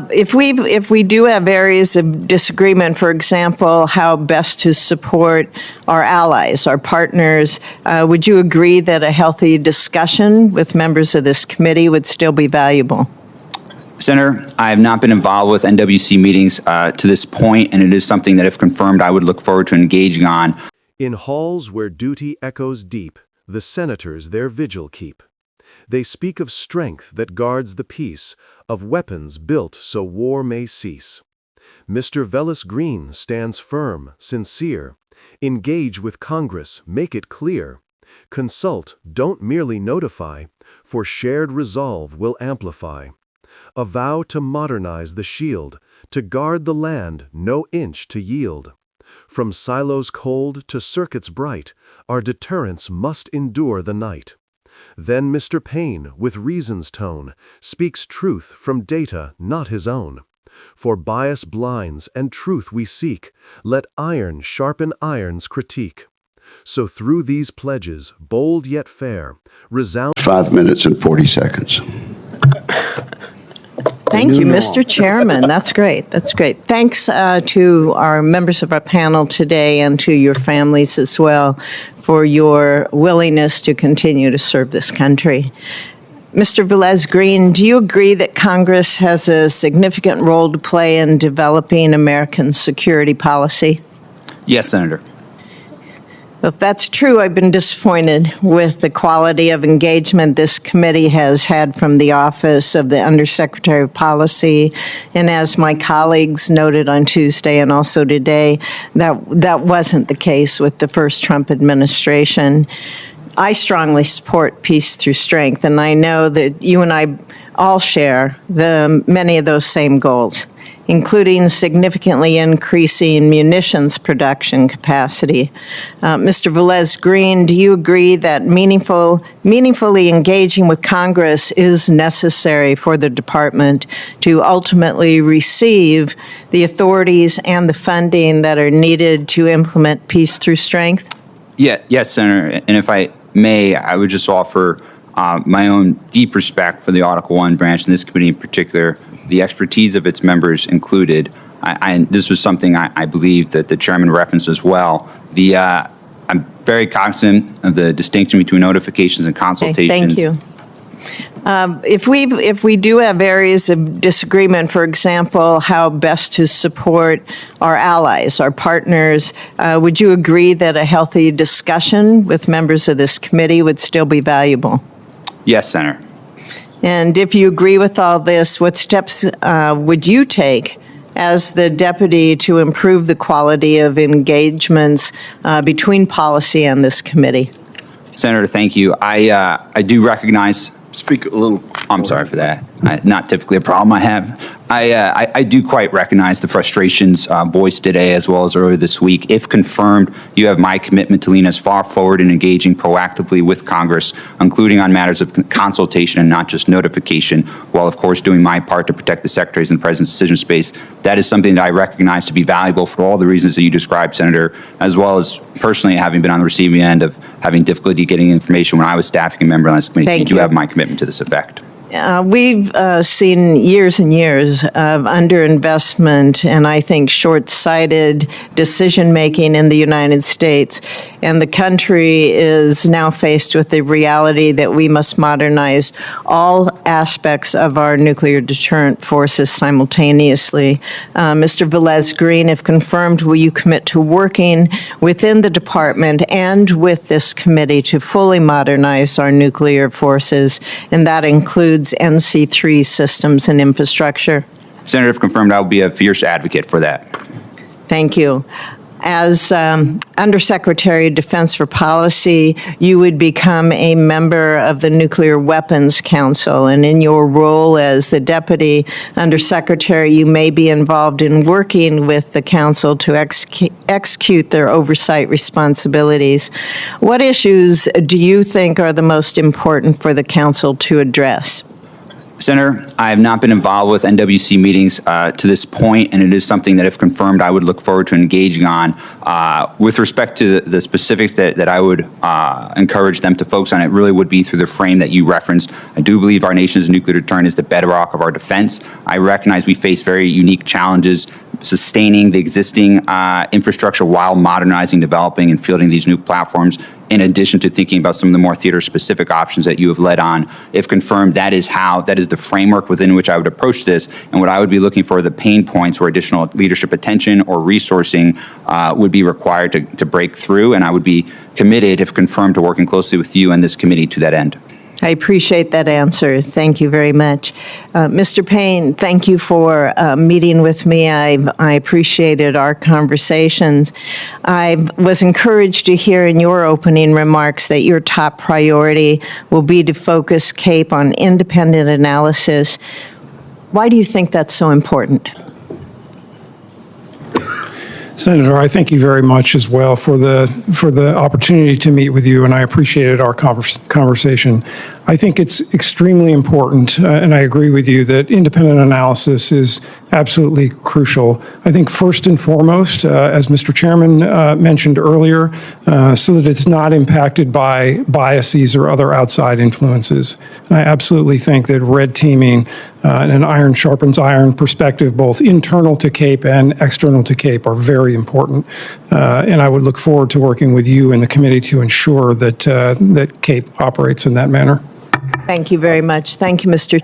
If we do have areas of disagreement, for example, how best to support our allies, our partners, would you agree that a healthy discussion with members of this committee would still be valuable? Senator, I have not been involved with NWC meetings to this point, and it is something that, if confirmed, I would look forward to engaging on. In halls where duty echoes deep, the senators their vigil keep. They speak of strength that guards the peace, of weapons built so war may cease. Mr. Velas Green stands firm, sincere. Engage with Congress, make it clear. Consult, don't merely notify, for shared resolve will amplify. A vow to modernize the shield, to guard the land, no inch to yield. From silos cold to circuits bright, our deterrents must endure the night. Then Mr. Payne, with reason's tone, speaks truth from data not his own. For bias blinds and truth we seek, let iron sharpen iron's critique. So through these pledges, bold yet fair, resound 5 minutes and 40 seconds. Thank you, Mr. Chairman. That's great. That's great. Thanks to our members of our panel today and to your families as well for your willingness to continue to serve this country. Mr. Velez Green, do you agree that Congress has a significant role to play in developing American security policy? Yes, Senator. If that's true, I've been disappointed with the quality of engagement this committee has had from the Office of the Undersecretary of Policy. And as my colleagues noted on Tuesday and also today, that wasn't the case with the first Trump administration. I strongly support peace through strength, and I know that you and I all share many of those same goals, including significantly increasing munitions production capacity. Mr. Velez Green, do you agree that meaningfully engaging with Congress is necessary for the department to ultimately receive the authorities and the funding that are needed to implement peace through strength? Yes, Senator, and if I may, I would just offer my own deep respect for the Article 1 branch, and this committee in particular, the expertise of its members included. This was something I believe that the chairman referenced as well. I'm very cognizant of the distinction between notifications and consultations. Okay, thank you. If we do have areas of disagreement, for example, how best to support our allies, our partners, would you agree that a healthy discussion with members of this committee would still be valuable? Yes, Senator. And if you agree with all this, what steps would you take as the deputy to improve the quality of engagements between policy and this committee? Senator, thank you. I do recognize. Speak a little. I'm sorry for that. Not typically a problem I have. I do quite recognize the frustrations voiced today as well as earlier this week. If confirmed, you have my commitment to lean as far forward in engaging proactively with Congress, including on matters of consultation and not just notification, while of course doing my part to protect the Secretary's and the President's decision space. That is something that I recognize to be valuable for all the reasons that you described, Senator, as well as personally having been on the receiving end of having difficulty getting information when I was staffing a member on this committee. Thank you. You Have my commitment to this effect. We've seen years and years of underinvestment and I think short-sighted decision-making in the United States, and the country is now faced with the reality that we must modernize all aspects of our nuclear deterrent forces simultaneously. Mr. Velez Green, if confirmed, will you commit to working within the department and with this committee to fully modernize our nuclear forces, and that includes NC3 systems and infrastructure? Senator, if confirmed, I will be a fierce advocate for that. Thank you. As Undersecretary of Defense for Policy, you would become a member of the Nuclear Weapons Council, and in your role as the Deputy Undersecretary, you may be involved in working with the Council to execute their oversight responsibilities. What issues do you think are the most important for the Council to address? Senator, I have not been involved with NWC meetings to this point, and it is something that, if confirmed, I would look forward to engaging on. With respect to the specifics that I would encourage them to focus on, it really would be through the frame that you referenced. I do believe our nation's nuclear deterrent is the bedrock of our defense. I recognize we face very unique challenges sustaining the existing infrastructure while modernizing, developing, and fielding these new platforms, in addition to thinking about some of the more theater-specific options that you have led on. If confirmed, that is the framework within which I would approach this, and what I would be looking for are the pain points where additional leadership attention or resourcing would be required to break through, and I would be committed, if confirmed, to working closely with you and this committee to that end. I appreciate that answer. Thank you very much. Mr. Payne, thank you for meeting with me. I appreciated our conversations. I was encouraged to hear in your opening remarks that your top priority will be to focus CAPE on independent analysis. Why do you think that's so important? Senator, I thank you very much as well for the opportunity to meet with you, and I appreciated our conversation. I think it's extremely important, and I agree with you, that independent analysis is absolutely crucial. I think first and foremost, as Mr. Chairman mentioned earlier, so that it's not impacted by biases or other outside influences. And I absolutely think that red teaming and an iron sharpens iron perspective, both internal to CAPE and external to CAPE, are very important. And I would look forward to working with you and the committee to ensure that CAPE operates in that manner. Thank you very much. Thank you, Mr.